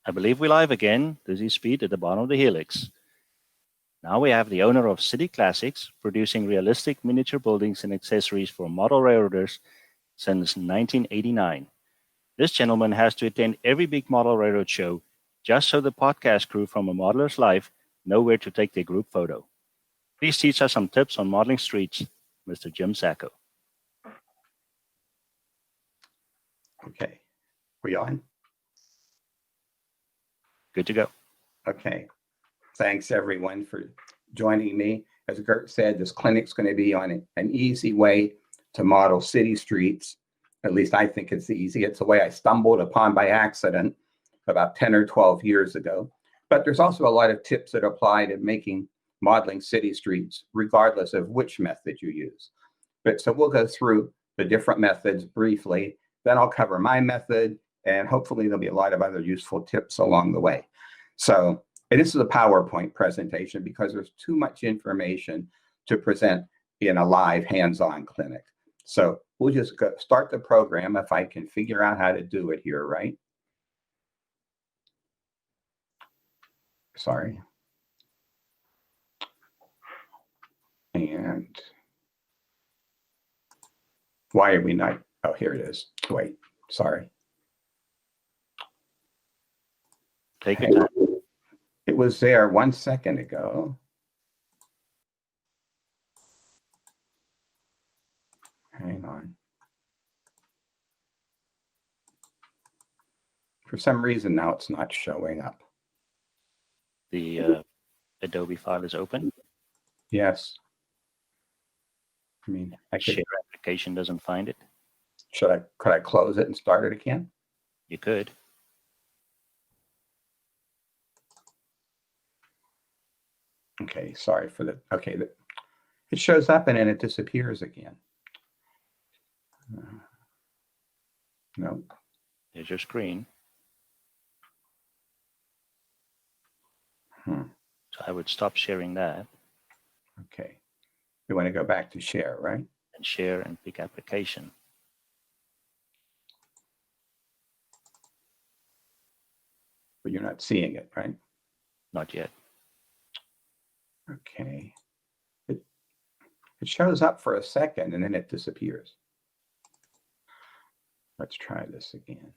I believe we're live again. This is Speed at the bottom of the helix. Now we have the owner of City Classics, producing realistic miniature buildings and accessories for model railroaders since 1989. This gentleman has to attend every big model railroad show just so the podcast crew from A Modeler's Life know where to take their group photo. Please teach us some tips on modeling streets, Mr. Jim Sacco. Okay, we on? Good to go. Okay, thanks everyone for joining me. As Gert said, this clinic's going to be on an easy way to model city streets. At least I think it's easy. It's a way I stumbled upon by accident about 10 or 12 years ago. But there's also a lot of tips that apply to making modeling city streets, regardless of which method you use. But so we'll go through the different methods briefly. Then I'll cover my method, and hopefully there'll be a lot of other useful tips along the way. So, and this is a PowerPoint presentation because there's too much information to present in a live hands-on clinic. So we'll just start the program if I can figure out how to do it here, right? Sorry. And why are we not? Oh, here it is. Wait, sorry. Take your time. It was there 1 second ago. Hang on. For some reason now it's not showing up. The Adobe file is open. Yes. I mean, Share application doesn't find it. Could I close it and start it again? You could. Okay, sorry for the, okay, it shows up and then it disappears again. No. There's your screen. So I would stop sharing that. Okay. You want to go back to share, right? And share and pick application. But you're not seeing it, right? Not yet. Okay. It shows up for a second and then it disappears. Let's try this again.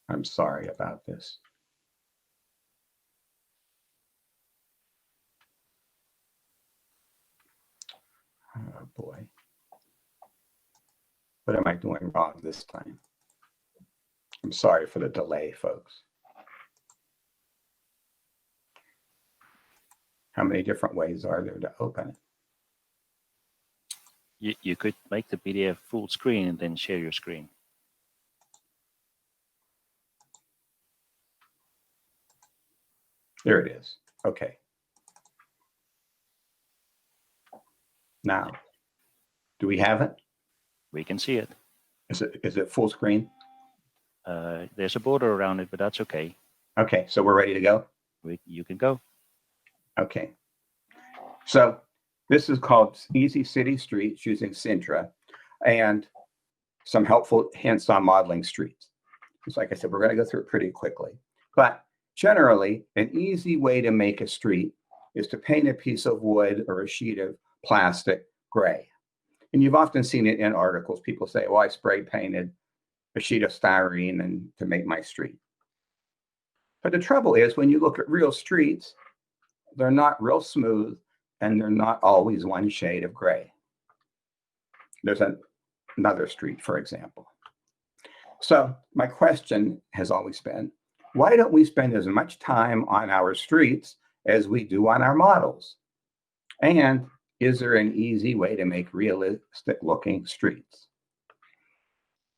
I'm sorry about this. Oh boy. What am I doing wrong this time? I'm sorry for the delay, folks. How many different ways are there to open it? You could make the PDF full screen and then share your screen. There it is. Okay. Now, do we have it? We can see it. Is it full screen? There's a border around it, but that's okay. Okay, so we're ready to go? You can go. Okay. So this is called Easy City Streets using Sintra and some helpful hints on modeling streets. Just like I said, we're going to go through it pretty quickly. But generally, an easy way to make a street is to paint a piece of wood or a sheet of plastic gray. And you've often seen it in articles. People say, well, I spray painted a sheet of styrene and to make my street. But the trouble is when you look at real streets, they're not real smooth and they're not always one shade of gray. There's another street, for example. So my question has always been, why don't we spend as much time on our streets as we do on our models? And is there an easy way to make realistic looking streets?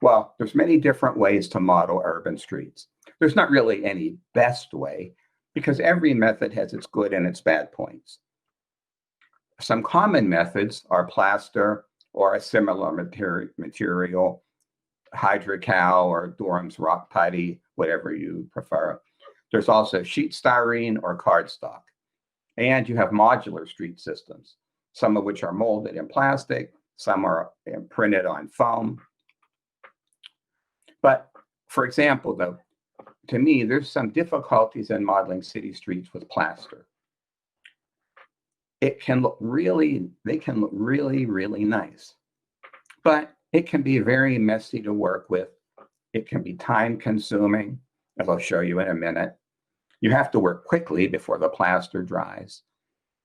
Well, there's many different ways to model urban streets. There's not really any best way because every method has its good and its bad points. Some common methods are plaster or a similar material, hydrocal or Durham's rock putty, whatever you prefer. There's also sheet styrene or cardstock. And you have modular street systems, some of which are molded in plastic, some are printed on foam. But for example, though, to me, there's some difficulties in modeling city streets with plaster. They can look really, really nice, but it can be very messy to work with. It can be time consuming, as I'll show you in a minute. You have to work quickly before the plaster dries.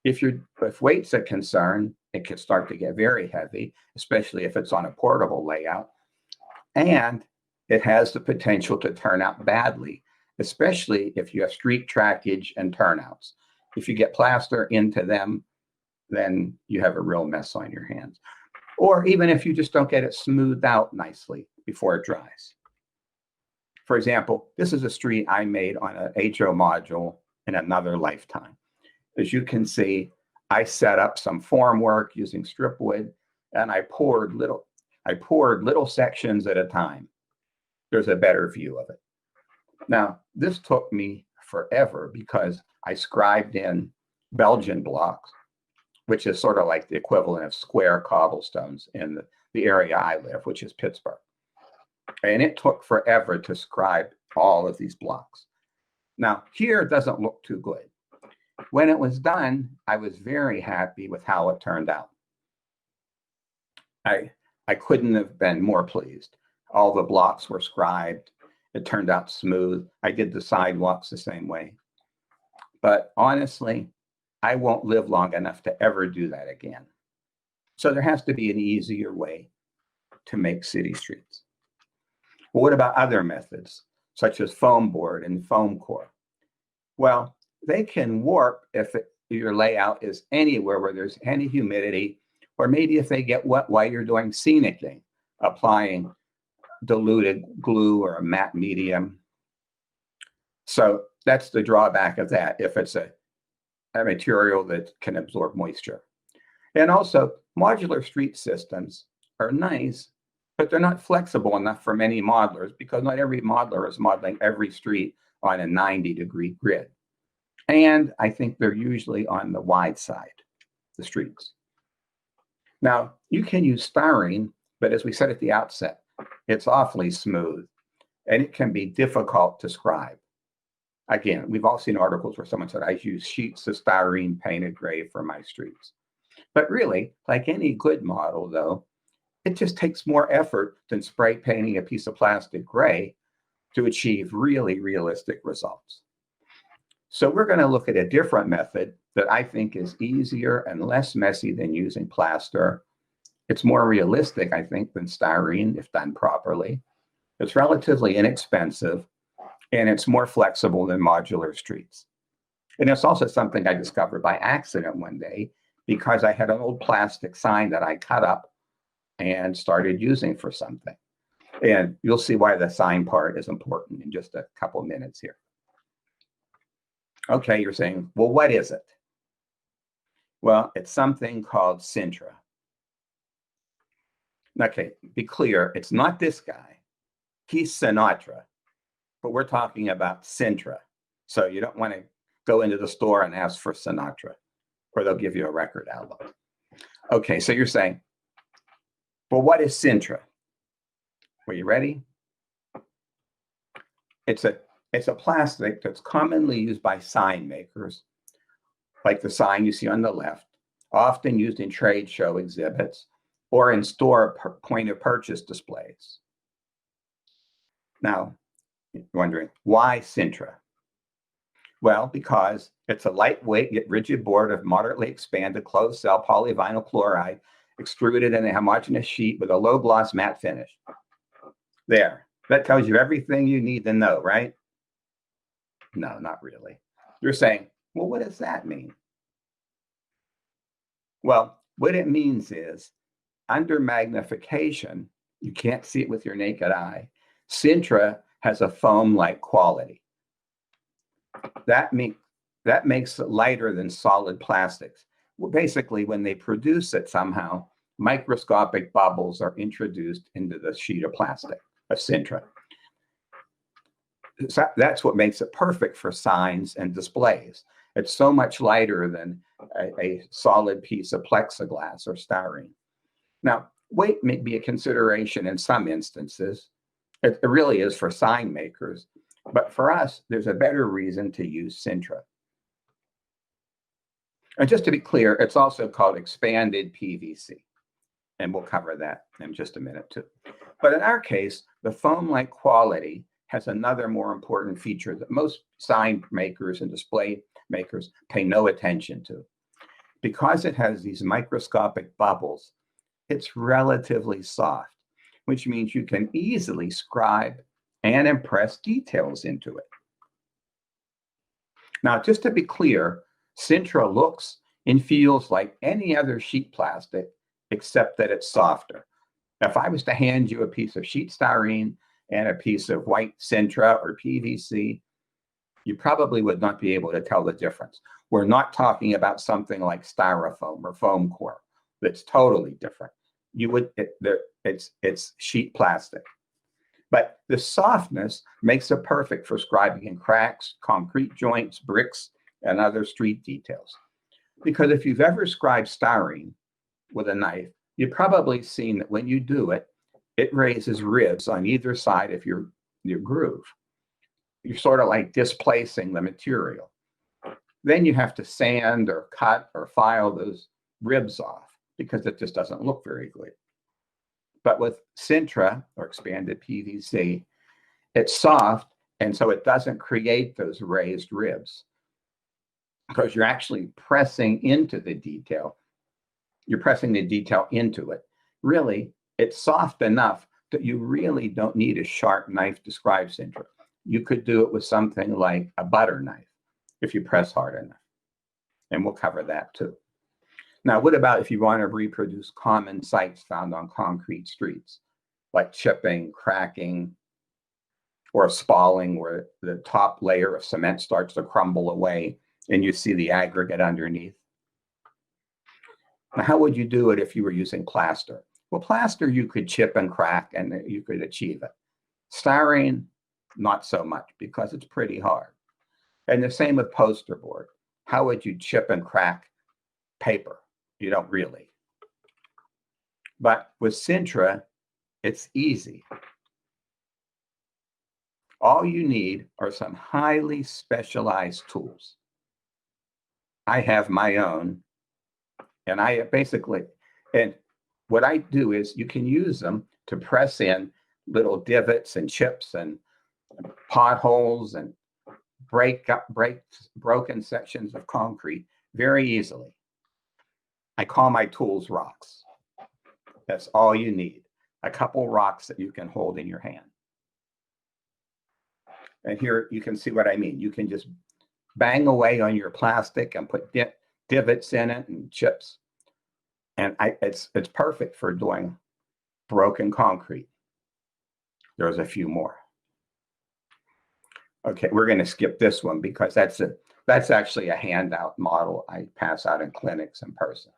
If weight's a concern, it can start to get very heavy, especially if it's on a portable layout. And it has the potential to turn out badly, especially if you have street trackage and turnouts. If you get plaster into them, then you have a real mess on your hands. Or even if you just don't get it smoothed out nicely before it dries. For example, this is a street I made on an HO module in another lifetime. As you can see, I set up some form work using strip wood, and I poured little sections at a time. There's a better view of it. Now, this took me forever because I scribed in Belgian blocks, which is sort of like the equivalent of square cobblestones in the area I live, which is Pittsburgh. And it took forever to scribe all of these blocks. Now, here it doesn't look too good. When it was done, I was very happy with how it turned out. I couldn't have been more pleased. All the blocks were scribed. It turned out smooth. I did the sidewalks the same way. But honestly, I won't live long enough to ever do that again. So there has to be an easier way to make city streets. Well, what about other methods, such as foam board and foam core? Well, they can warp if your layout is anywhere where there's any humidity, or maybe if they get wet while you're doing scenicking, applying diluted glue or a matte medium. So that's the drawback of that, if it's a material that can absorb moisture. And also, modular street systems are nice, but they're not flexible enough for many modelers because not every modeler is modeling every street on a 90-degree grid. And I think they're usually on the wide side, the streets. Now, you can use styrene, but as we said at the outset, it's awfully smooth and it can be difficult to scribe. Again, we've all seen articles where someone said, I use sheets of styrene painted gray for my streets. But really, like any good model, though, it just takes more effort than spray painting a piece of plastic gray to achieve really realistic results. So we're going to look at a different method that I think is easier and less messy than using plaster. It's more realistic, I think, than styrene if done properly. It's relatively inexpensive, and it's more flexible than modular streets. And it's also something I discovered by accident one day because I had an old plastic sign that I cut up and started using for something. And you'll see why the sign part is important in just a couple minutes here. Okay, you're saying, well, what is it? Well, it's something called Sintra. Okay, be clear, it's not this guy. He's Sinatra, but we're talking about Sintra. So you don't want to go into the store and ask for Sinatra, or they'll give you a record album. Okay, so you're saying, well, what is Sintra? Are you ready? It's a plastic that's commonly used by sign makers, like the sign you see on the left, often used in trade show exhibits or in store point of purchase displays. Now, you're wondering, why Sintra? Well, because it's a lightweight yet rigid board of moderately expanded closed cell polyvinyl chloride extruded in a homogeneous sheet with a low gloss matte finish. There, that tells you everything you need to know, right? No, not really. You're saying, well, what does that mean? Well, what it means is under magnification, you can't see it with your naked eye. Sintra has a foam-like quality. That makes it lighter than solid plastics. Well, basically, when they produce it somehow, microscopic bubbles are introduced into the sheet of plastic of Sintra. So that's what makes it perfect for signs and displays. It's so much lighter than a solid piece of plexiglass or styrene. Now, weight may be a consideration in some instances. It really is for sign makers, But for us, there's a better reason to use Sintra. And just to be clear, it's also called expanded PVC. And we'll cover that in just a minute too. But in our case, the foam-like quality has another more important feature that most sign makers and display makers pay no attention to. Because it has these microscopic bubbles, it's relatively soft, which means you can easily scribe and impress details into it. Now, just to be clear, Sintra looks and feels like any other sheet plastic, except that it's softer. Now, if I was to hand you a piece of sheet styrene and a piece of white Sintra or PVC, you probably would not be able to tell the difference. We're not talking about something like styrofoam or foam core. That's totally different. It's sheet plastic. But the softness makes it perfect for scribing in cracks, concrete joints, bricks, and other street details. Because if you've ever scribed styrene with a knife, you've probably seen that when you do it, it raises ribs on either side of your groove. You're sort of like displacing the material. Then you have to sand or cut or file those ribs off because it just doesn't look very good. But with Sintra or expanded PVC, it's soft, and so it doesn't create those raised ribs because you're actually pressing into the detail. You're pressing the detail into it. Really, it's soft enough that you really don't need a sharp knife to scribe Sintra. You could do it with something like a butter knife if you press hard enough. And we'll cover that too. Now, what about if you want to reproduce common sites found on concrete streets, like chipping, cracking, or spalling, where the top layer of cement starts to crumble away and you see the aggregate underneath? Now, how would you do it if you were using plaster? Well, plaster you could chip and crack and you could achieve it. Styrene, not so much because it's pretty hard. And the same with poster board. How would you chip and crack paper? You don't really. But with Sintra, it's easy. All you need are some highly specialized tools. I have my own, and what I do is you can use them to press in little divots and chips and potholes and break broken sections of concrete very easily. I call my tools rocks. That's all you need. A couple rocks that you can hold in your hand. And here you can see what I mean. You can just bang away on your plastic and put divots in it and chips. And it's perfect for doing broken concrete. There's a few more. Okay, we're going to skip this one because that's actually a handout model I pass out in clinics in person.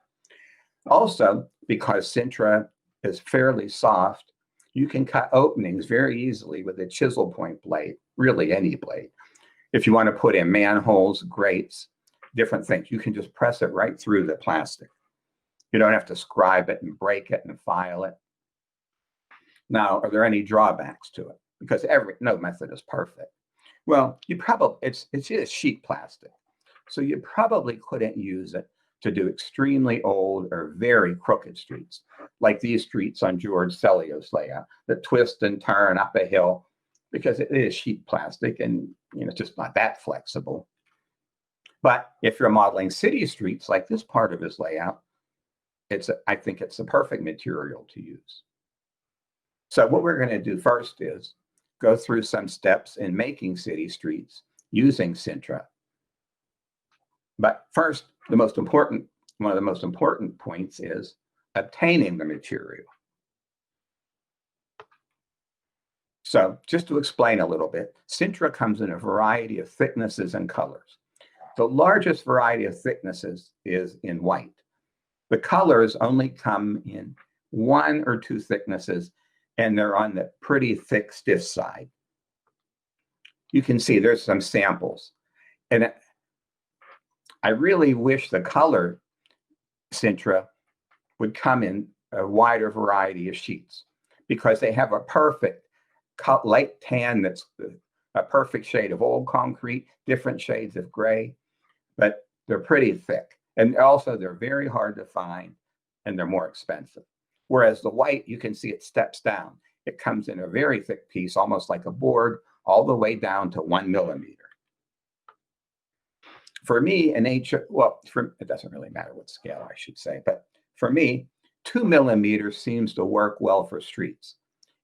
Also, because Sintra is fairly soft, you can cut openings very easily with a chisel point blade, really any blade. If you want to put in manholes, grates, different things, you can just press it right through the plastic. You don't have to scribe it and break it and file it. Now, are there any drawbacks to it? Because no method is perfect. Well, it's just sheet plastic. So you probably couldn't use it to do extremely old or very crooked streets, like these streets on George Selio's layout that twist and turn up a hill, because it is sheet plastic and it's just not that flexible. But if you're modeling city streets like this part of his layout, I think it's the perfect material to use. So what we're going to do first is go through some steps in making city streets using Sintra. But first, one of the most important points is obtaining the material. So just to explain a little bit, Sintra comes in a variety of thicknesses and colors. The largest variety of thicknesses is in white. The colors only come in 1 or 2 thicknesses, and they're on the pretty thick, stiff side. You can see there's some samples. And I really wish the color Sintra would come in a wider variety of sheets because they have a perfect light tan that's a perfect shade of old concrete, different shades of gray, but they're pretty thick. And also they're very hard to find and they're more expensive. Whereas the white, you can see it steps down. It comes in a very thick piece, almost like a board, all the way down to 1 millimeter. For me, it doesn't really matter what scale I should say, but for me, 2 millimeters seems to work well for streets.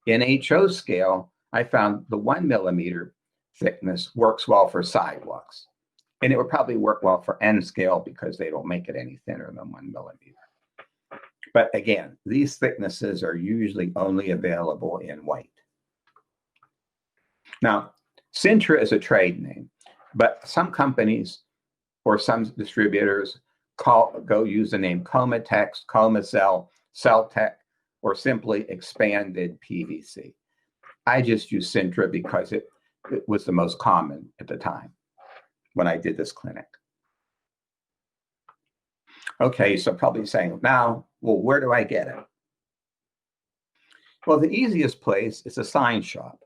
In HO scale, I found the 1 millimeter thickness works well for sidewalks. And it would probably work well for N scale because they don't make it any thinner than 1 millimeter. But again, these thicknesses are usually only available in white. Now, Sintra is a trade name, but some companies or some distributors go use the name Comatex, Comacell, Celtec, or simply expanded PVC. I just use Sintra because it was the most common at the time when I did this clinic. Okay, so probably saying now, well, where do I get it? Well, the easiest place is a sign shop.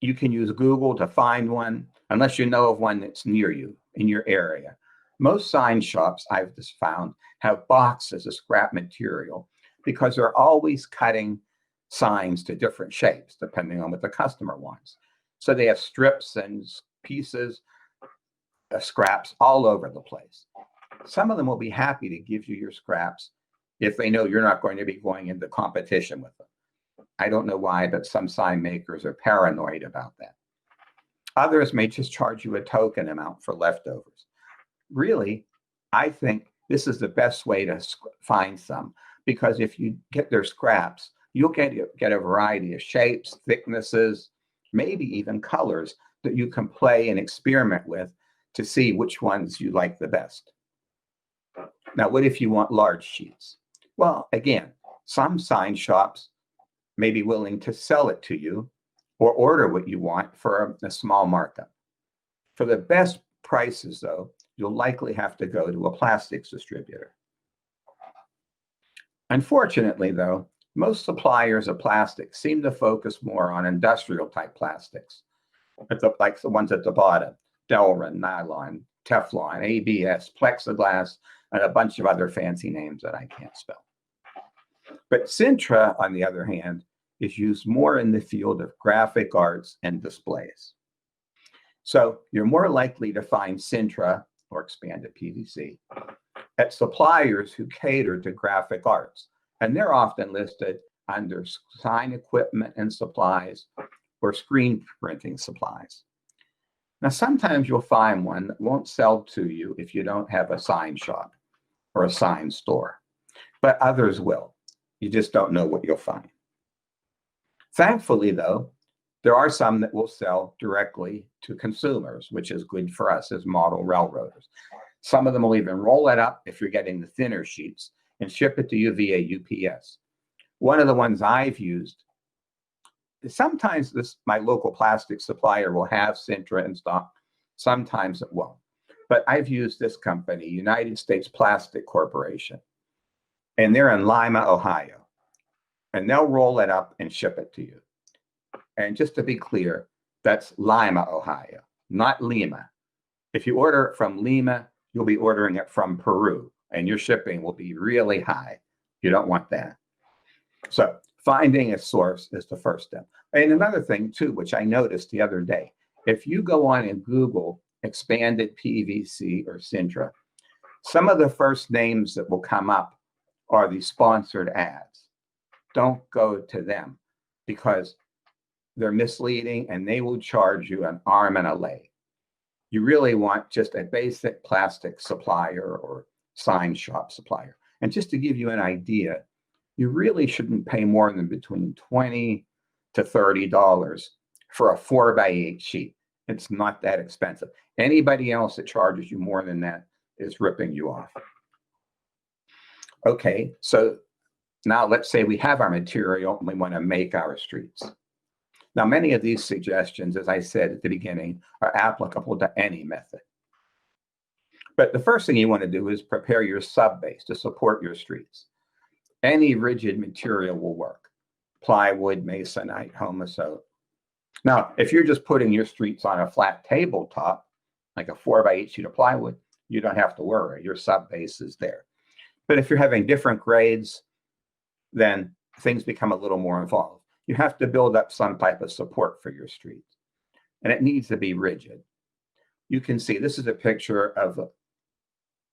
You can use Google to find one, unless you know of one that's near you in your area. Most sign shops I've just found have boxes of scrap material because they're always cutting signs to different shapes depending on what the customer wants. So they have strips and pieces, scraps all over the place. Some of them will be happy to give you your scraps if they know you're not going to be going into competition with them. I don't know why, but some sign makers are paranoid about that. Others may just charge you a token amount for leftovers. Really, I think this is the best way to find some, because if you get their scraps, you'll get a variety of shapes, thicknesses, maybe even colors that you can play and experiment with to see which ones you like the best. Now, what if you want large sheets? Well, again, some sign shops may be willing to sell it to you or order what you want for a small markup. For the best prices, though, you'll likely have to go to a plastics distributor. Unfortunately, though, most suppliers of plastics seem to focus more on industrial type plastics, like the ones at the bottom: Delrin, nylon, Teflon, ABS, plexiglass, and a bunch of other fancy names that I can't spell. But Sintra, on the other hand, is used more in the field of graphic arts and displays. So you're more likely to find Sintra, or expanded PVC, at suppliers who cater to graphic arts. And they're often listed under sign equipment and supplies or screen printing supplies. Now, sometimes you'll find one that won't sell to you if you don't have a sign shop or a sign store, but others will. You just don't know what you'll find. Thankfully, though, there are some that will sell directly to consumers, which is good for us as model railroaders. Some of them will even roll it up if you're getting the thinner sheets and ship it to you via UPS. One of the ones I've used, sometimes my local plastic supplier will have Sintra in stock, sometimes it won't. But I've used this company, United States Plastic Corporation, and they're in Lima, Ohio. And they'll roll it up and ship it to you. And just to be clear, that's Lima, Ohio, not Lima. If you order it from Lima, you'll be ordering it from Peru, and your shipping will be really high. You don't want that. So finding a source is the first step. And another thing, too, which I noticed the other day, if you go on and Google expanded PVC or Sintra, some of the first names that will come up are the sponsored ads. Don't go to them because they're misleading and they will charge you an arm and a leg. You really want just a basic plastic supplier or sign shop supplier. And just to give you an idea, you really shouldn't pay more than between $20 to $30 for a 4x8 sheet. It's not that expensive. Anybody else that charges you more than that is ripping you off. Okay, so now let's say we have our material and we want to make our streets. Now, many of these suggestions, as I said at the beginning, are applicable to any method. But the first thing you want to do is prepare your subbase to support your streets. Any rigid material will work: plywood, masonite, homosote. Now, if you're just putting your streets on a flat tabletop, like a 4x8 sheet of plywood, you don't have to worry. Your subbase is there. But if you're having different grades, then things become a little more involved. You have to build up some type of support for your streets, and it needs to be rigid. You can see this is a picture of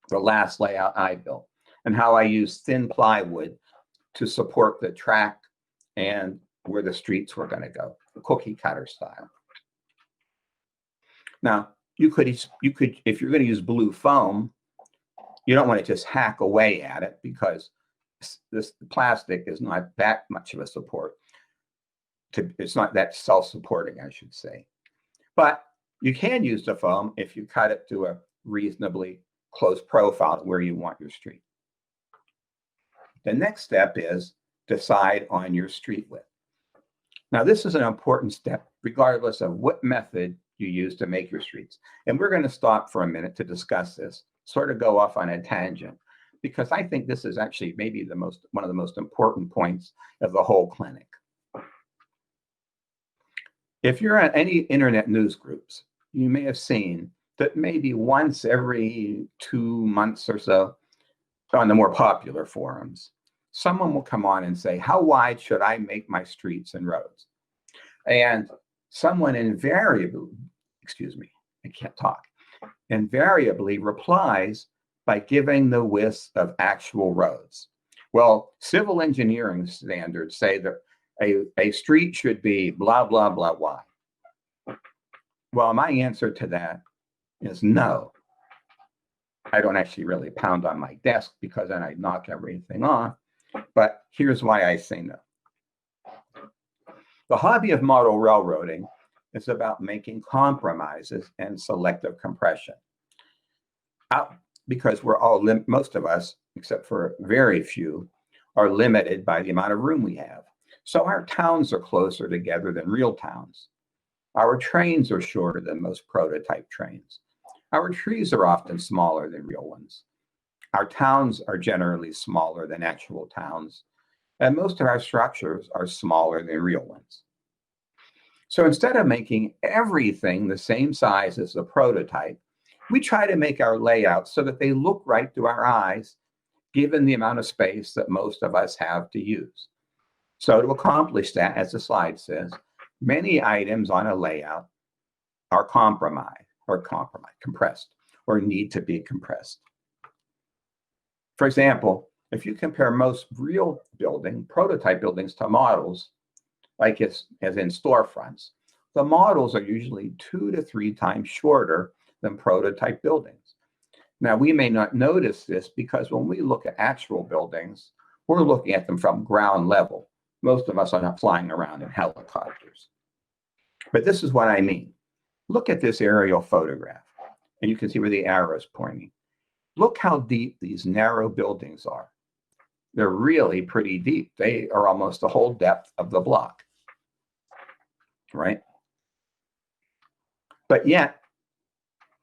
the last layout I built and how I used thin plywood to support the track and where the streets were going to go, the cookie cutter style. Now, you could, if you're going to use blue foam, you don't want to just hack away at it because this plastic is not that much of a support. It's not that self-supporting, I should say. But you can use the foam if you cut it to a reasonably close profile where you want your street. The next step is decide on your street width. Now, this is an important step, regardless of what method you use to make your streets. And we're going to stop for a minute to discuss this, sort of go off on a tangent, because I think this is actually maybe one of the most important points of the whole clinic. If you're at any internet news groups, you may have seen that maybe once every 2 months or so, on the more popular forums, someone will come on and say, how wide should I make my streets and roads? And someone invariably, invariably replies by giving the width of actual roads. Well, civil engineering standards say that a street should be blah, blah, blah, wide. Well, my answer to that is no. I don't actually really pound on my desk because then I knock everything off. But here's why I say no. The hobby of model railroading is about making compromises and selective compression. Because we're all, most of us, except for very few, are limited by the amount of room we have. So our towns are closer together than real towns. Our trains are shorter than most prototype trains. Our trees are often smaller than real ones. Our towns are generally smaller than actual towns, and most of our structures are smaller than real ones. So instead of making everything the same size as the prototype, we try to make our layouts so that they look right to our eyes, given the amount of space that most of us have to use. So to accomplish that, as the slide says, many items on a layout are compressed, or need to be compressed. For example, if you compare most real prototype buildings to models, like as in storefronts, the models are usually 2 to 3 times shorter than prototype buildings. Now, we may not notice this because when we look at actual buildings, we're looking at them from ground level. Most of us are not flying around in helicopters. But this is what I mean. Look at this aerial photograph, and you can see where the arrow is pointing. Look how deep these narrow buildings are. They're really pretty deep. They are almost the whole depth of the block, right? But yet,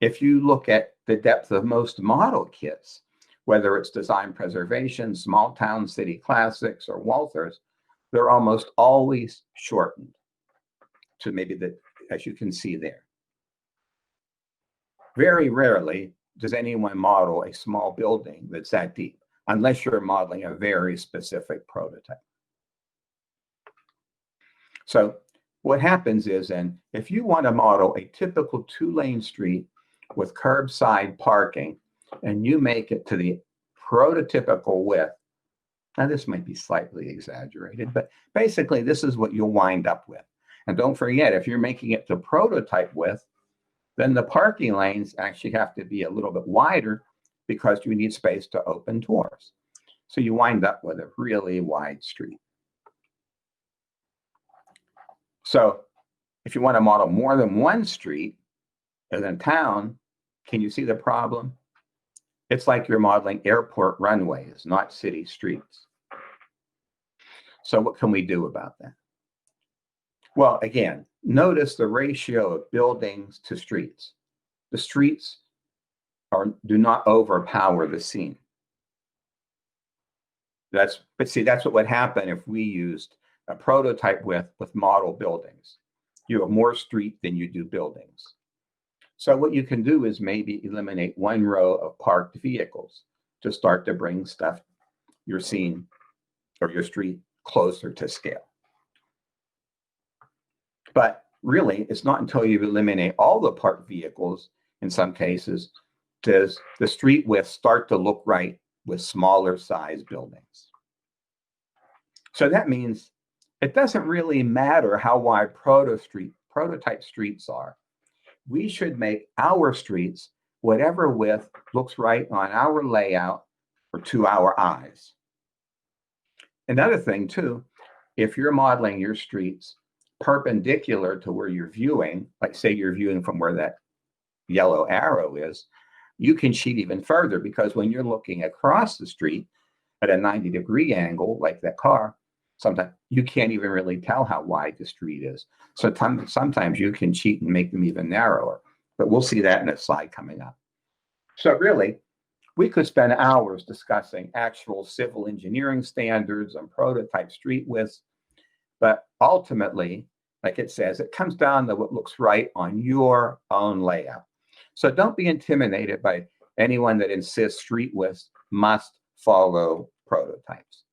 if you look at the depth of most model kits, whether it's design preservation, small town city classics, or Walthers, they're almost always shortened to maybe as you can see there. Very rarely does anyone model a small building that's that deep, unless you're modeling a very specific prototype. So what happens is, then, if you want to model a typical 2-lane street with curbside parking, and you make it to the prototypical width, now this might be slightly exaggerated, but basically this is what you'll wind up with. And don't forget, if you're making it to prototype width, then the parking lanes actually have to be a little bit wider because you need space to open doors. So you wind up with a really wide street. So if you want to model more than one street in a town, can you see the problem? It's like you're modeling airport runways, not city streets. So what can we do about that? Well, again, notice the ratio of buildings to streets. The streets do not overpower the scene. But see, that's what would happen if we used a prototype with model buildings. you have more street than you do buildings. So what you can do is maybe eliminate one row of parked vehicles to start to bring stuff you're seeing or your street closer to scale. But really, it's not until you eliminate all the parked vehicles, in some cases, does the street width start to look right with smaller size buildings. So that means it doesn't really matter how wide prototype streets are. We should make our streets whatever width looks right on our layout or to our eyes. Another thing too, if you're modeling your streets perpendicular to where you're viewing, like say you're viewing from where that yellow arrow is, you can cheat even further, because when you're looking across the street at a 90-degree angle, like that car, sometimes you can't even really tell how wide the street is. So sometimes you can cheat and make them even narrower, but we'll see that in a slide coming up. So really, we could spend hours discussing actual civil engineering standards and prototype street widths, but ultimately, like it says, it comes down to what looks right on your own layout. So don't be intimidated by anyone that insists street widths must follow prototypes.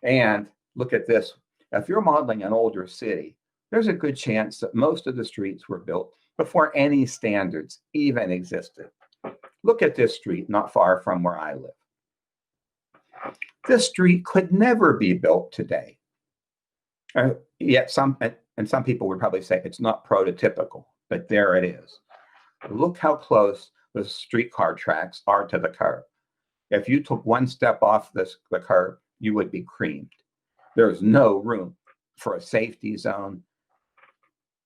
And look at this. If you're modeling an older city, there's a good chance that most of the streets were built before any standards even existed. Look at this street not far from where I live. This street could never be built today. Yet some people would probably say it's not prototypical, but there it is. Look how close the streetcar tracks are to the curb. If you took one step off the curb, you would be creamed. There's no room for a safety zone.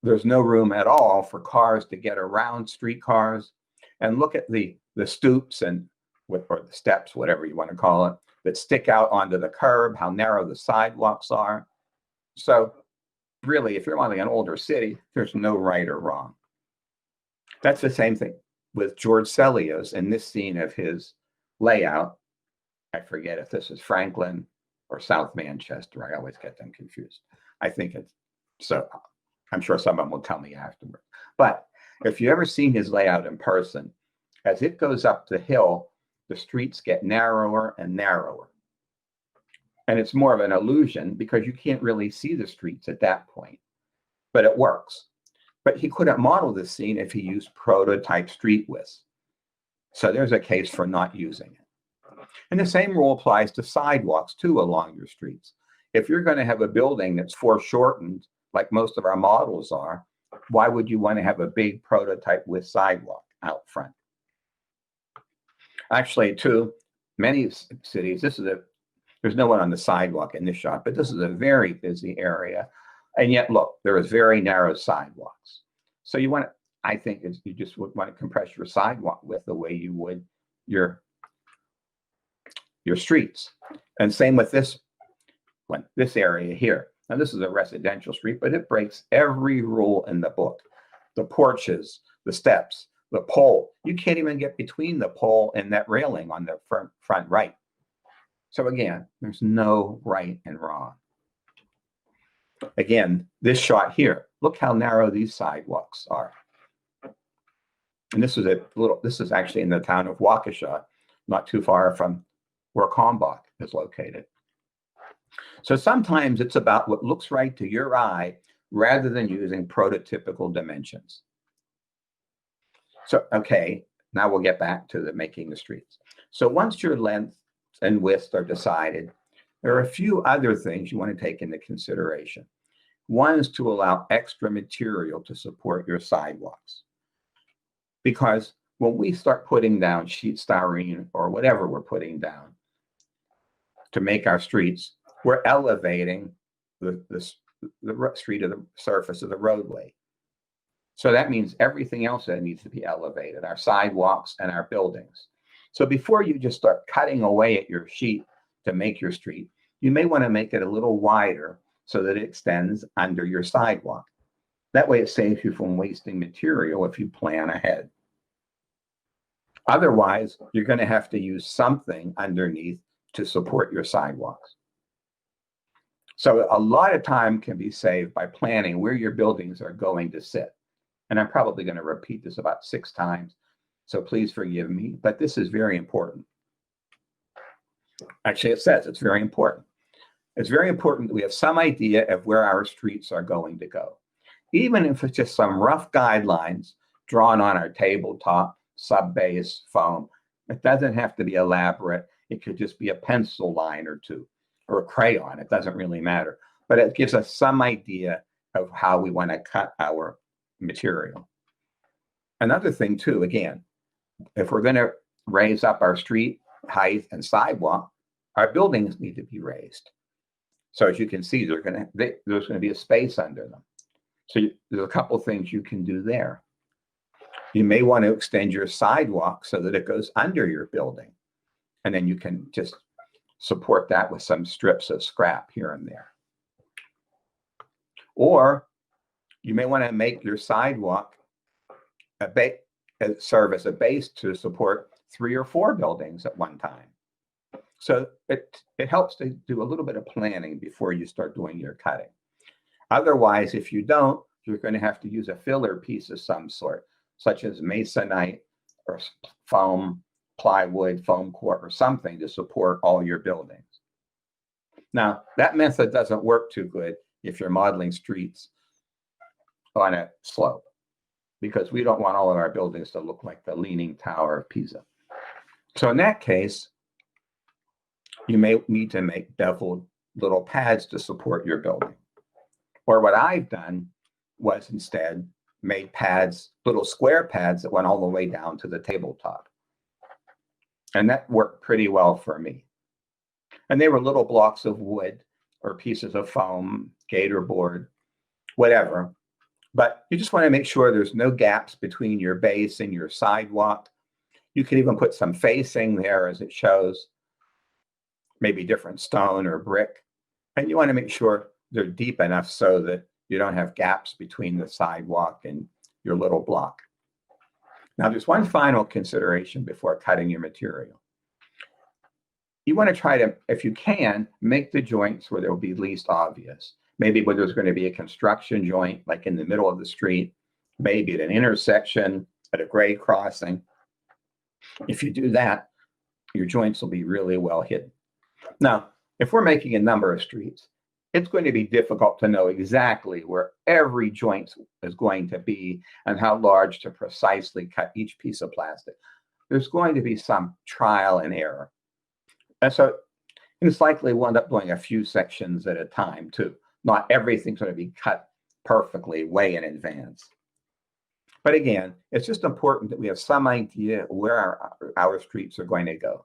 There's no room at all for cars to get around streetcars. And look at the stoops or the steps, whatever you want to call it, that stick out onto the curb, how narrow the sidewalks are. So really, if you're modeling an older city, there's no right or wrong. That's the same thing with George Selio's in this scene of his layout. I forget if this is Franklin or South Manchester. I always get them confused. I think it's, so I'm sure someone will tell me afterward. But if you ever seen his layout in person, as it goes up the hill, the streets get narrower and narrower. And it's more of an illusion because you can't really see the streets at that point, but it works. But he couldn't model this scene if he used prototype street widths. So there's a case for not using it. And the same rule applies to sidewalks too along your streets. If you're going to have a building that's foreshortened, like most of our models are, why would you want to have a big prototype with sidewalk out front? Actually, too, many cities, there's no one on the sidewalk in this shot, but this is a very busy area. And yet, look, there is very narrow sidewalks. So I think you just would want to compress your sidewalk width the way you would your streets. And same with this area here. Now, this is a residential street, but it breaks every rule in the book. The porches, the steps, the pole. You can't even get between the pole and that railing on the front right. So again, there's no right and wrong. Again, this shot here, look how narrow these sidewalks are. And this is actually in the town of Waukesha, not too far from where Kalmbach is located. So sometimes it's about what looks right to your eye rather than using prototypical dimensions. So, okay, now we'll get back to making the streets. So once your length and width are decided, there are a few other things you want to take into consideration. One is to allow extra material to support your sidewalks. Because when we start putting down sheet styrene or whatever we're putting down to make our streets, we're elevating the street of the surface of the roadway. So that means everything else that needs to be elevated, our sidewalks and our buildings. So before you just start cutting away at your sheet to make your street, you may want to make it a little wider so that it extends under your sidewalk. That way it saves you from wasting material if you plan ahead. Otherwise, you're going to have to use something underneath to support your sidewalks. So a lot of time can be saved by planning where your buildings are going to sit. And I'm probably going to repeat this about 6 times, so please forgive me, but this is very important. Actually, it says it's very important. It's very important that we have some idea of where our streets are going to go. Even if it's just some rough guidelines drawn on our tabletop, sub-base, foam, it doesn't have to be elaborate. It could just be a pencil line or two, or a crayon. It doesn't really matter. But it gives us some idea of how we want to cut our material. Another thing too, again, if we're going to raise up our street height and sidewalk, our buildings need to be raised. So as you can see, there's going to be a space under them. So there's a couple things you can do there. You may want to extend your sidewalk so that it goes under your building. And then you can just support that with some strips of scrap here and there. Or you may want to make your sidewalk serve as a base to support 3 or 4 buildings at one time. So it helps to do a little bit of planning before you start doing your cutting. Otherwise, if you don't, you're going to have to use a filler piece of some sort, such as masonite or foam, plywood, foam core, or something to support all your buildings. Now, that method doesn't work too good if you're modeling streets on a slope, because we don't want all of our buildings to look like the Leaning Tower of Pisa. So in that case, you may need to make beveled little pads to support your building. Or what I've done was instead made pads, little square pads that went all the way down to the tabletop. And that worked pretty well for me. And they were little blocks of wood or pieces of foam, gator board, whatever. But you just want to make sure there's no gaps between your base and your sidewalk. You can even put some facing there as it shows, maybe different stone or brick. And you want to make sure they're deep enough so that you don't have gaps between the sidewalk and your little block. Now, there's one final consideration before cutting your material. You want to try to, if you can, make the joints where they'll be least obvious. Maybe where there's going to be a construction joint, like in the middle of the street, maybe at an intersection, at a grade crossing. If you do that, your joints will be really well hidden. Now, if we're making a number of streets, it's going to be difficult to know exactly where every joint is going to be and how large to precisely cut each piece of plastic. There's going to be some trial and error. And so it's likely we'll end up doing a few sections at a time too. Not everything's going to be cut perfectly way in advance. But again, it's just important that we have some idea where our streets are going to go.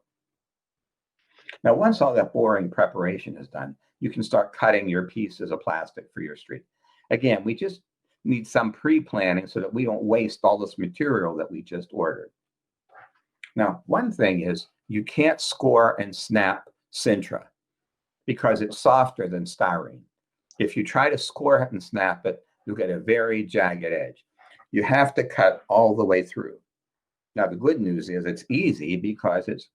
Now, once all that boring preparation is done, you can start cutting your pieces of plastic for your street. Again, we just need some pre-planning so that we don't waste all this material that we just ordered. Now, one thing is you can't score and snap Sintra because it's softer than styrene. If you try to score it and snap it, you'll get a very jagged edge. You have to cut all the way through. Now, the good news is it's easy because it's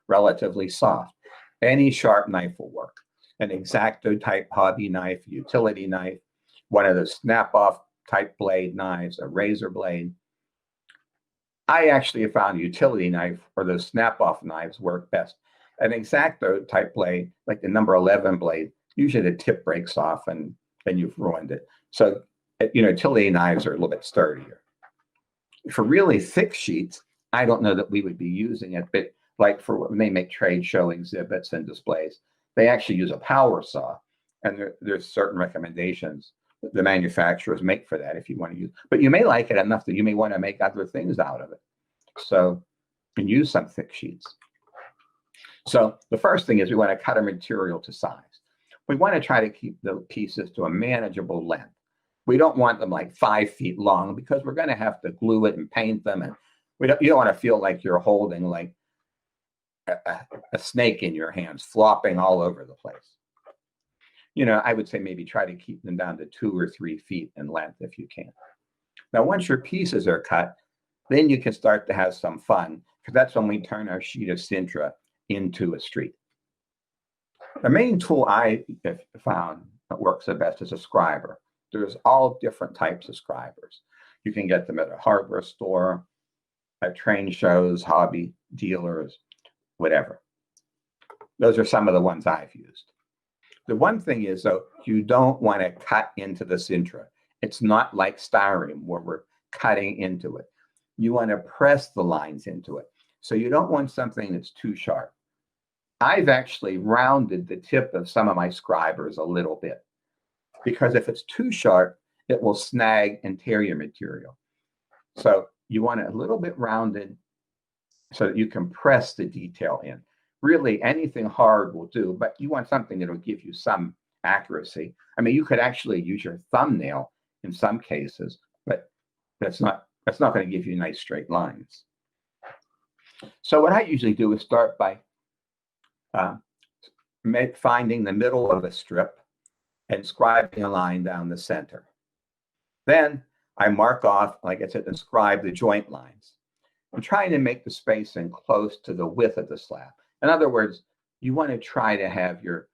relatively soft. Any sharp knife will work. An X-Acto type hobby knife, utility knife, one of those snap-off type blade knives, a razor blade. I actually have found a utility knife or those snap-off knives work best. An X-Acto type blade, like the number 11 blade, usually the tip breaks off and then you've ruined it. So, utility knives are a little bit sturdier. For really thick sheets, I don't know that we would be using it, but like for when they make trade show exhibits and displays, they actually use a power saw, and there's certain recommendations that the manufacturers make for that if you want to use. But you may like it enough that you may want to make other things out of it. So you can use some thick sheets. So the first thing is we want to cut our material to size. We want to try to keep the pieces to a manageable length. We don't want them like 5 feet long because we're going to have to glue it and paint them, and you don't want to feel like you're holding like a snake in your hands, flopping all over the place. I would say maybe try to keep them down to 2 or 3 feet in length if you can. Now, once your pieces are cut, then you can start to have some fun, because that's when we turn our sheet of Sintra into a street. The main tool I found that works the best as a scriber. There's all different types of scribers. You can get them at a hardware store, at train shows, hobby dealers, whatever. Those are some of the ones I've used. The one thing is, though, you don't want to cut into the Sintra. It's not like styrene where we're cutting into it. You want to press the lines into it. So you don't want something that's too sharp. I've actually rounded the tip of some of my scribers a little bit, because if it's too sharp, it will snag and tear your material. So you want it a little bit rounded so that you can press the detail in. Really, anything hard will do, but you want something that will give you some accuracy. I mean, you could actually use your thumbnail in some cases, but that's not going to give you nice straight lines. So what I usually do is start by finding the middle of a strip and scribing a line down the center. Then I mark off, like I said, and scribe the joint lines. I'm trying to make the spacing close to the width of the slab. In other words, you want to try to have your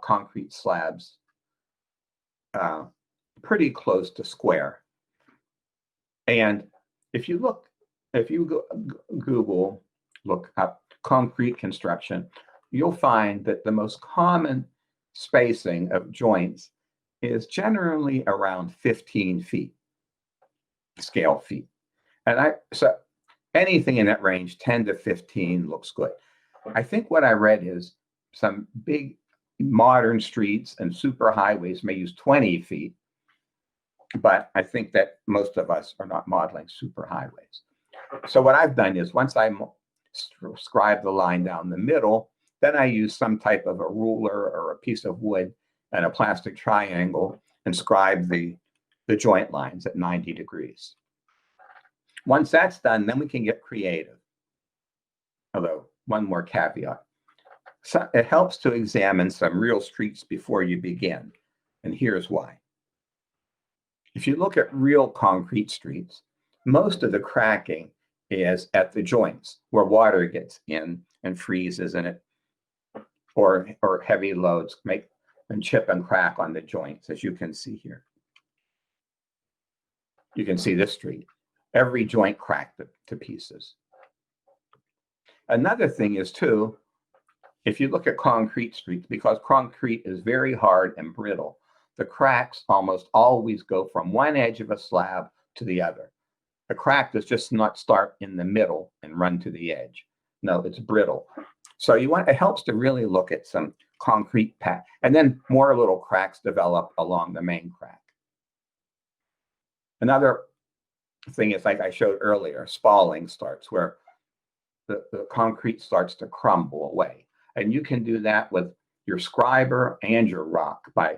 concrete slabs pretty close to square. And if you Google, look up concrete construction, you'll find that the most common spacing of joints is generally around 15 feet, scale feet. And so anything in that range, 10 to 15 looks good. I think what I read is some big modern streets and super highways may use 20 feet, but I think that most of us are not modeling super highways. So what I've done is once I scribe the line down the middle, then I use some type of a ruler or a piece of wood and a plastic triangle and scribe the joint lines at 90 degrees. Once that's done, then we can get creative. Although, one more caveat. So it helps to examine some real streets before you begin. And here's why. If you look at real concrete streets, most of the cracking is at the joints where water gets in and freezes in it, or heavy loads make and chip and crack on the joints, as you can see here. You can see this street. Every joint cracked to pieces. Another thing is, too, if you look at concrete streets, because concrete is very hard and brittle, the cracks almost always go from one edge of a slab to the other. A crack does just not start in the middle and run to the edge. No, it's brittle. So it helps to really look at some concrete pack, and then more little cracks develop along the main crack. Another thing is, like I showed earlier, spalling starts, where the concrete starts to crumble away. And you can do that with your scriber and your rock by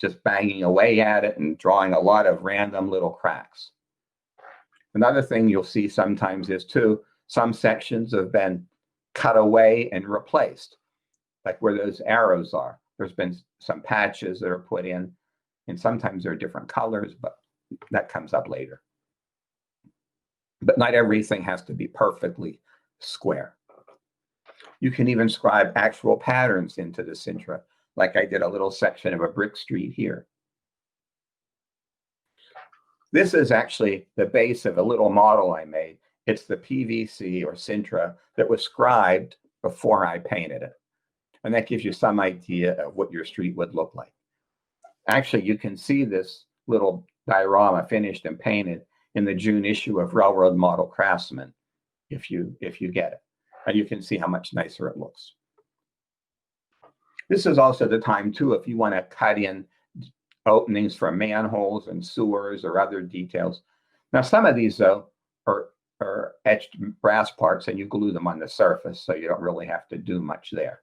just banging away at it and drawing a lot of random little cracks. Another thing you'll see sometimes is, too, some sections have been cut away and replaced, like where those arrows are. There's been some patches that are put in, and sometimes they're different colors, but that comes up later. But not everything has to be perfectly square. You can even scribe actual patterns into the Sintra, like I did a little section of a brick street here. This is actually the base of a little model I made. It's the PVC or Sintra that was scribed before I painted it. And that gives you some idea of what your street would look like. Actually, you can see this little diorama finished and painted in the June issue of Railroad Model Craftsman, if you get it. And you can see how much nicer it looks. This is also the time, too, if you want to cut in openings for manholes and sewers or other details. Now, some of these, though, are etched brass parts, and you glue them on the surface, so you don't really have to do much there.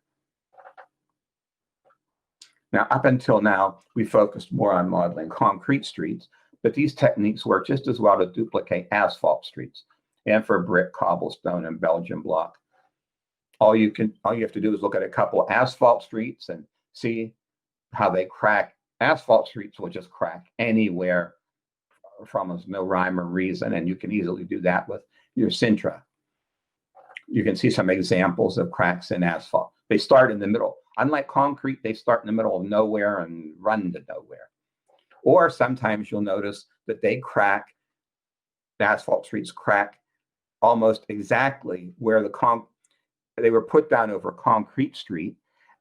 Now, up until now, we focused more on modeling concrete streets, but these techniques work just as well to duplicate asphalt streets and for brick, cobblestone, and Belgian block. All you have to do is look at a couple asphalt streets and see how they crack. Asphalt streets will just crack anywhere from almost no rhyme or reason, and you can easily do that with your Sintra. You can see some examples of cracks in asphalt. They start in the middle. Unlike concrete, they start in the middle of nowhere and run to nowhere. Or sometimes you'll notice that they crack, the asphalt streets crack almost exactly where they were put down over concrete street,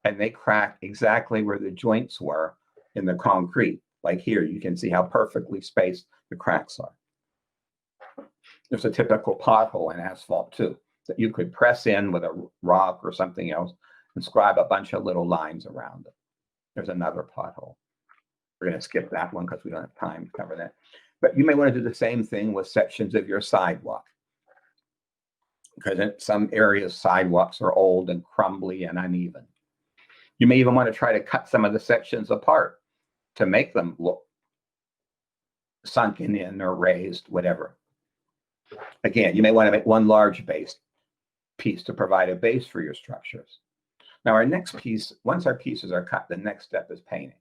and they crack exactly where the joints were in the concrete. Like here, you can see how perfectly spaced the cracks are. There's a typical pothole in asphalt too, that you could press in with a rock or something else and scribe a bunch of little lines around it. There's another pothole. We're going to skip that one because we don't have time to cover that. But you may want to do the same thing with sections of your sidewalk, because in some areas, sidewalks are old and crumbly and uneven. You may even want to try to cut some of the sections apart to make them look sunken in or raised, whatever. Again, you may want to make one large piece to provide a base for your structures. Now, our next piece, once our pieces are cut, the next step is painting.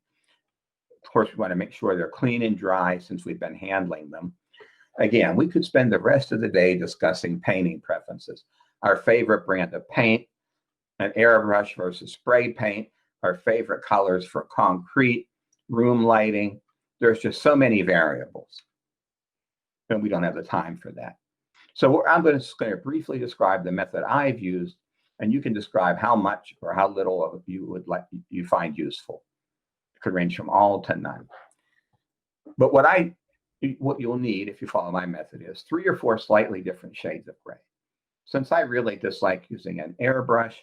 Of course, we want to make sure they're clean and dry since we've been handling them. Again, we could spend the rest of the day discussing painting preferences, our favorite brand of paint, an airbrush versus spray paint, our favorite colors for concrete, room lighting. There's just so many variables, and we don't have the time for that. So I'm just going to briefly describe the method I've used, and you can describe how much or how little of you find useful. It could range from all to none. But what you'll need if you follow my method is 3 or 4 slightly different shades of gray. Since I really dislike using an airbrush,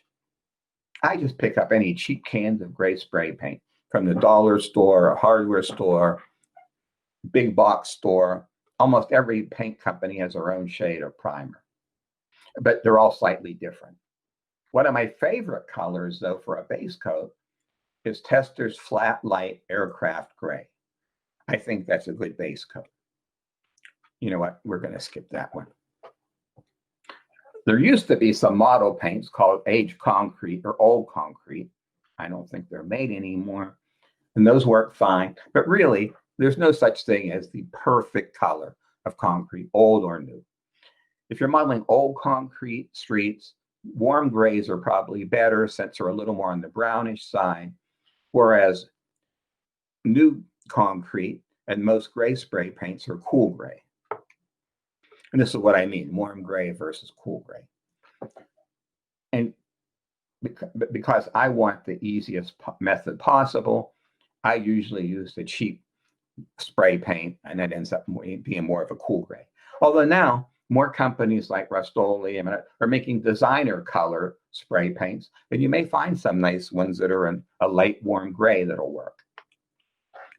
I just pick up any cheap cans of gray spray paint from the dollar store, a hardware store, big box store. Almost every paint company has their own shade of primer, but they're all slightly different. One of my favorite colors, though, for a base coat is Tester's Flat Light Aircraft Gray. I think that's a good base coat. You know what? We're going to skip that one. There used to be some model paints called aged concrete or old concrete. I don't think they're made anymore. And those work fine. But really, there's no such thing as the perfect color of concrete, old or new. If you're modeling old concrete streets, warm grays are probably better since they're a little more on the brownish side, whereas new concrete and most gray spray paints are cool gray. And this is what I mean, warm gray versus cool gray. And because I want the easiest method possible, I usually use the cheap spray paint, and that ends up being more of a cool gray. Although now, more companies like Rust-Oleum are making designer color spray paints, and you may find some nice ones that are in a light warm gray that'll work.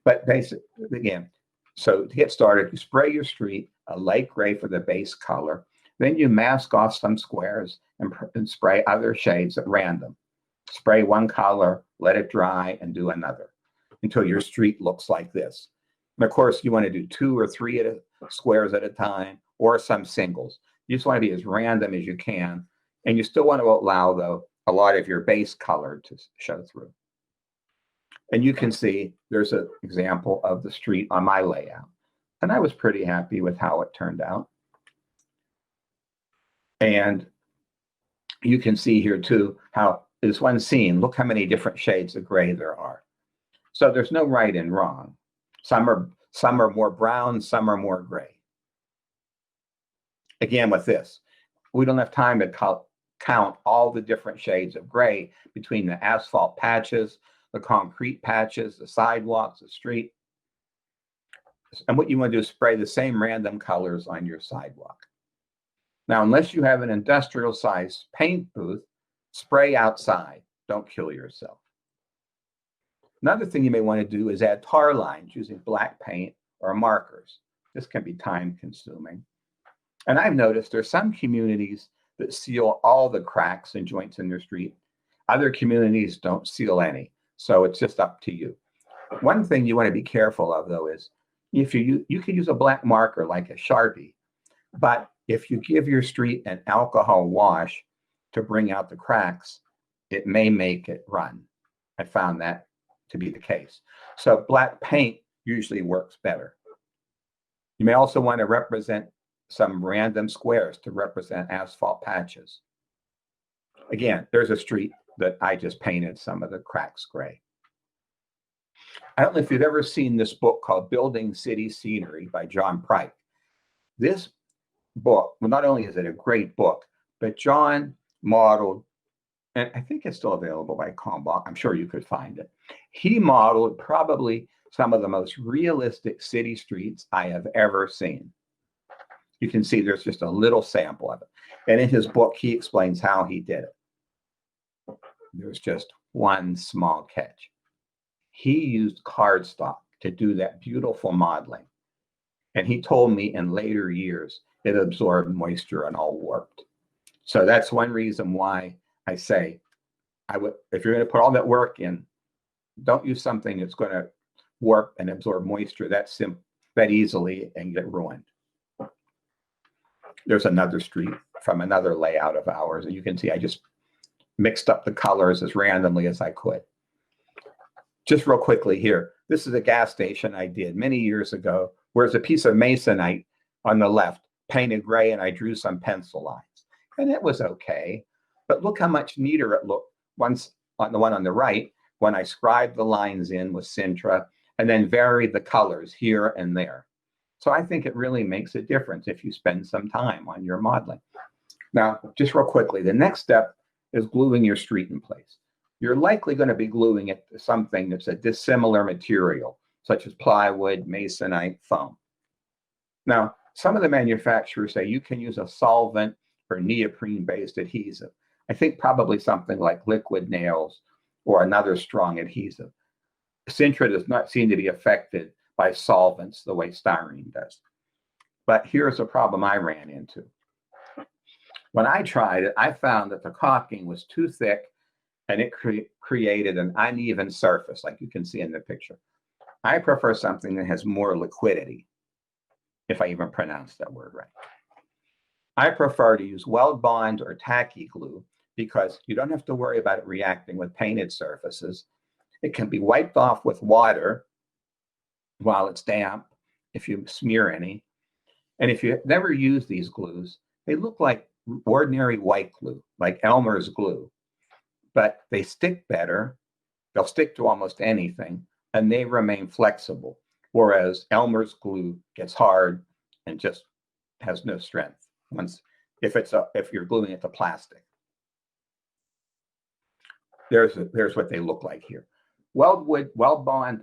But basically, again, so to get started, you spray your street a light gray for the base color. Then you mask off some squares and spray other shades at random. Spray one color, let it dry, and do another until your street looks like this. And of course, you want to do 2 or 3 squares at a time, or some singles. You just want to be as random as you can, and you still want to allow, though, a lot of your base color to show through. And you can see there's an example of the street on my layout. And I was pretty happy with how it turned out. And you can see here, too, how this one scene, look how many different shades of gray there are. So there's no right and wrong. Some are more brown, some are more gray. Again, with this, we don't have time to count all the different shades of gray between the asphalt patches, the concrete patches, the sidewalks, the street. And what you want to do is spray the same random colors on your sidewalk. Now, unless you have an industrial-sized paint booth, spray outside. Don't kill yourself. Another thing you may want to do is add tar lines using black paint or markers. This can be time-consuming. And I've noticed there's some communities that seal all the cracks and joints in their street. Other communities don't seal any. So it's just up to you. One thing you want to be careful of, though, is if you can use a black marker like a Sharpie, but if you give your street an alcohol wash to bring out the cracks, it may make it run. I found that to be the case. So black paint usually works better. You may also want to represent some random squares to represent asphalt patches. Again, there's a street that I just painted some of the cracks gray. I don't know if you've ever seen this book called Building City Scenery by John Pryke. This book, well, not only is it a great book, but John modeled, and I think it's still available by Kalmbach. I'm sure you could find it. He modeled probably some of the most realistic city streets I have ever seen. You can see there's just a little sample of it. And in his book, he explains how he did it. There's just one small catch. He used cardstock to do that beautiful modeling. And he told me in later years, it absorbed moisture and all worked. So that's one reason why I say, if you're going to put all that work in, don't use something that's going to warp and absorb moisture that easily and get ruined. There's another street from another layout of ours, and you can see I just mixed up the colors as randomly as I could. Just real quickly here, this is a gas station I did many years ago, where there's a piece of masonite on the left, painted gray, and I drew some pencil lines. And it was okay, but look how much neater it looked once on the one on the right, when I scribed the lines in with Sintra, and then varied the colors here and there. So I think it really makes a difference if you spend some time on your modeling. Now, just real quickly, the next step is gluing your street in place. You're likely going to be gluing it to something that's a dissimilar material, such as plywood, masonite, foam. Now, some of the manufacturers say you can use a solvent or neoprene-based adhesive. I think probably something like liquid nails or another strong adhesive. Sintra does not seem to be affected by solvents the way styrene does. But here's a problem I ran into. When I tried it, I found that the caulking was too thick and it created an uneven surface, like you can see in the picture. I prefer something that has more liquidity, if I even pronounce that word right. I prefer to use weld bond or tacky glue because you don't have to worry about it reacting with painted surfaces. It can be wiped off with water while it's damp if you smear any. And if you never use these glues, they look like ordinary white glue, like Elmer's glue, but they stick better. They'll stick to almost anything, and they remain flexible, whereas Elmer's glue gets hard and just has no strength if you're gluing it to plastic. There's what they look like here. Weld bond,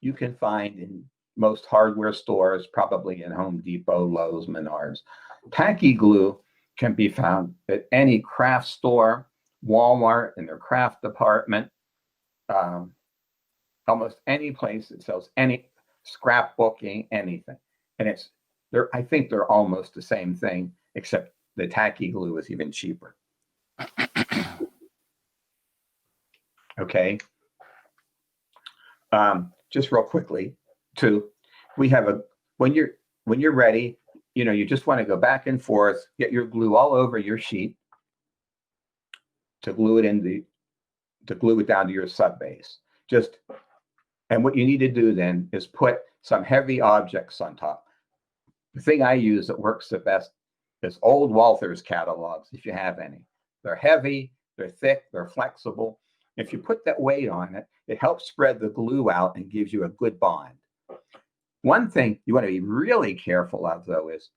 you can find in most hardware stores, probably in Home Depot, Lowe's, Menards. Tacky glue can be found at any craft store, Walmart in their craft department, almost any place that sells any scrapbooking, anything. And I think they're almost the same thing, except the tacky glue is even cheaper. Okay. Just real quickly, we have when you're ready, you just want to go back and forth, get your glue all over your sheet to glue it down to your sub base. And what you need to do then is put some heavy objects on top. The thing I use that works the best is old Walther's catalogs, if you have any. They're heavy, they're thick, they're flexible. If you put that weight on it, it helps spread the glue out and gives you a good bond. One thing you want to be really careful of, though, is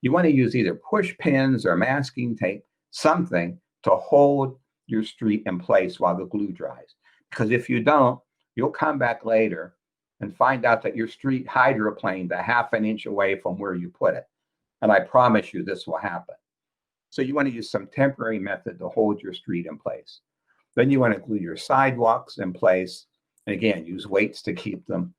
you want to use either push pins or masking tape, something to hold your street in place while the glue dries. Because if you don't, you'll come back later and find out that your street hydroplaned a half an inch away from where you put it. And I promise you this will happen. So you want to use some temporary method to hold your street in place. Then you want to glue your sidewalks in place. And again, use weights to keep them.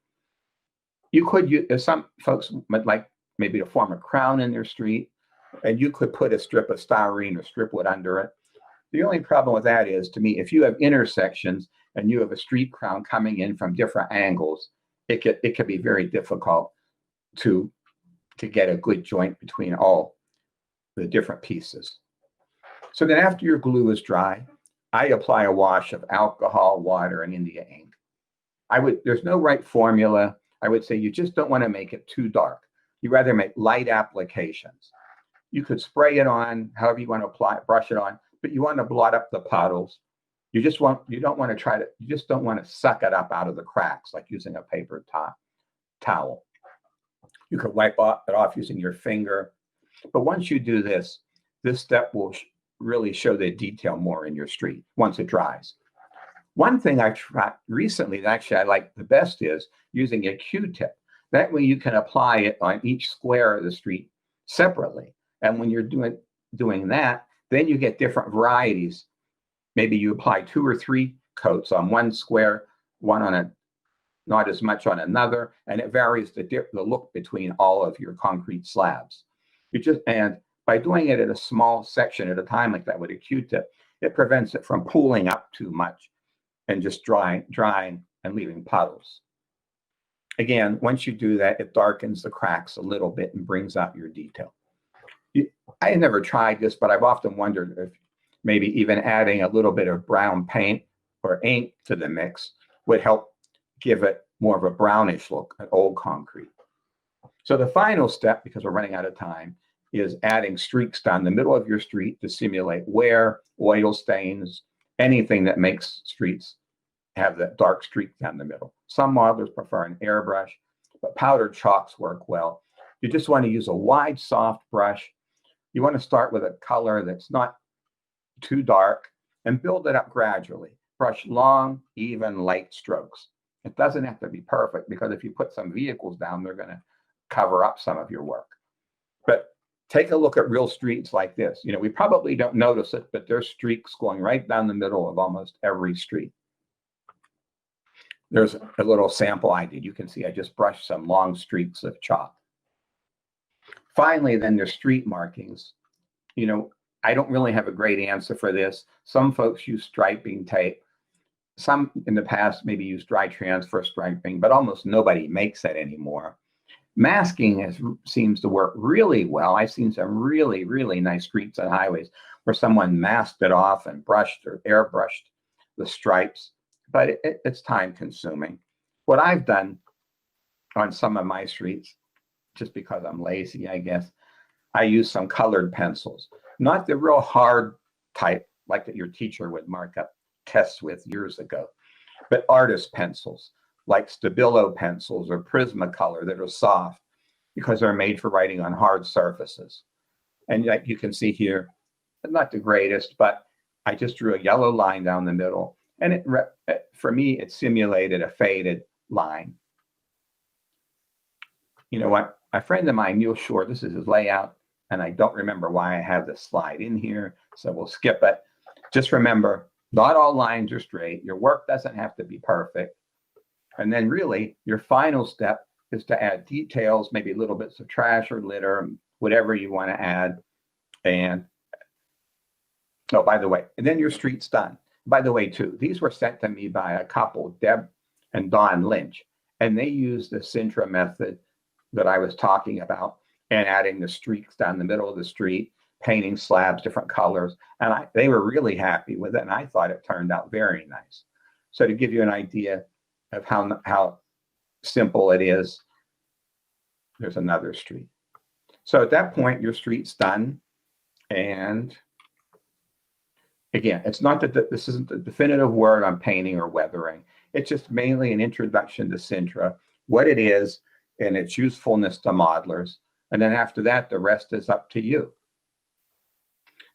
You could use, some folks would like maybe to form a crown in their street, and you could put a strip of styrene or strip wood under it. The only problem with that is, to me, if you have intersections and you have a street crown coming in from different angles, it could be very difficult to get a good joint between all the different pieces. So then after your glue is dry, I apply a wash of alcohol, water, and India ink. There's no right formula. I would say you just don't want to make it too dark. You rather make light applications. You could spray it on however you want to apply it, brush it on, but you want to blot up the puddles. You just don't want to suck it up out of the cracks like using a paper towel. You could wipe it off using your finger. But once you do this, this step will really show the detail more in your street once it dries. One thing I tried recently that actually I like the best is using a Q-tip. That way you can apply it on each square of the street separately. And when you're doing that, then you get different varieties. Maybe you apply 2 or 3 coats on one square, one on not as much on another, and it varies the look between all of your concrete slabs. And by doing it at a small section at a time like that with a Q-tip, it prevents it from pooling up too much and just drying and leaving puddles. Again, once you do that, it darkens the cracks a little bit and brings out your detail. I never tried this, but I've often wondered if maybe even adding a little bit of brown paint or ink to the mix would help give it more of a brownish look at old concrete. So the final step, because we're running out of time, is adding streaks down the middle of your street to simulate wear, oil stains, anything that makes streets have that dark streak down the middle. Some modelers prefer an airbrush, but powdered chalks work well. You just want to use a wide, soft brush. You want to start with a color that's not too dark and build it up gradually. Brush long, even, light strokes. It doesn't have to be perfect because if you put some vehicles down, they're going to cover up some of your work. But take a look at real streets like this. We probably don't notice it, but there's streaks going right down the middle of almost every street. There's a little sample I did. You can see I just brushed some long streaks of chalk. Finally, then there's street markings. I don't really have a great answer for this. Some folks use striping tape. Some in the past maybe use dry transfer striping, but almost nobody makes that anymore. Masking seems to work really well. I've seen some really, really nice streets and highways where someone masked it off and brushed or airbrushed the stripes, but it's time consuming. What I've done on some of my streets, just because I'm lazy, I guess, I use some colored pencils, not the real hard type like that your teacher would mark up tests with years ago, but artist pencils like Stabilo pencils or Prismacolor that are soft because they're made for writing on hard surfaces. And like you can see here, not the greatest, but I just drew a yellow line down the middle. And for me, it simulated a faded line. You know what? A friend of mine, Neil Shore, this is his layout, and I don't remember why I have this slide in here, so we'll skip it. Just remember, not all lines are straight. Your work doesn't have to be perfect. And then really, your final step is to add details, maybe little bits of trash or litter, whatever you want to add. And, oh, by the way, and then your street's done. By the way, too, these were sent to me by a couple, Deb and Don Lynch, and they used the Sintra method that I was talking about and adding the streaks down the middle of the street, painting slabs, different colors. And they were really happy with it, and I thought it turned out very nice. So to give you an idea of how simple it is, there's another street. So at that point, your street's done. And again, it's not that this isn't the definitive word on painting or weathering. It's just mainly an introduction to Sintra, what it is, and its usefulness to modelers. And then after that, the rest is up to you.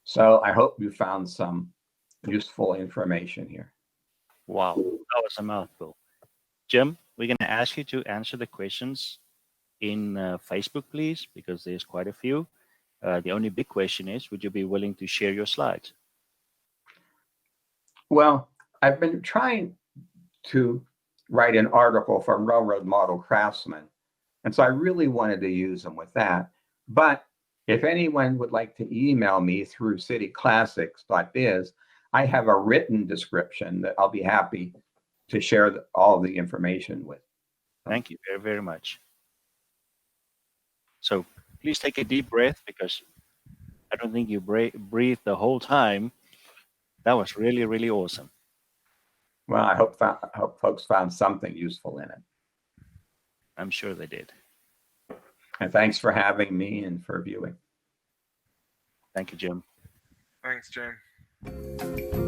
So I hope you found some useful information here. Wow, that was a mouthful. Jim, we're going to ask you to answer the questions in Facebook, please, because there's quite a few. The only big question is, would you be willing to share your slides? Well, I've been trying to write an article for Railroad Model Craftsman, and so I really wanted to use them with that. But if anyone would like to email me through cityclassics.biz, I have a written description that I'll be happy to share all the information with. Thank you very, very much. So please take a deep breath, because I don't think you breathed the whole time. That was really, really awesome. Well, I hope folks found something useful in it. I'm sure they did. And thanks for having me and for viewing. Thank you, Jim. Thanks, Jim.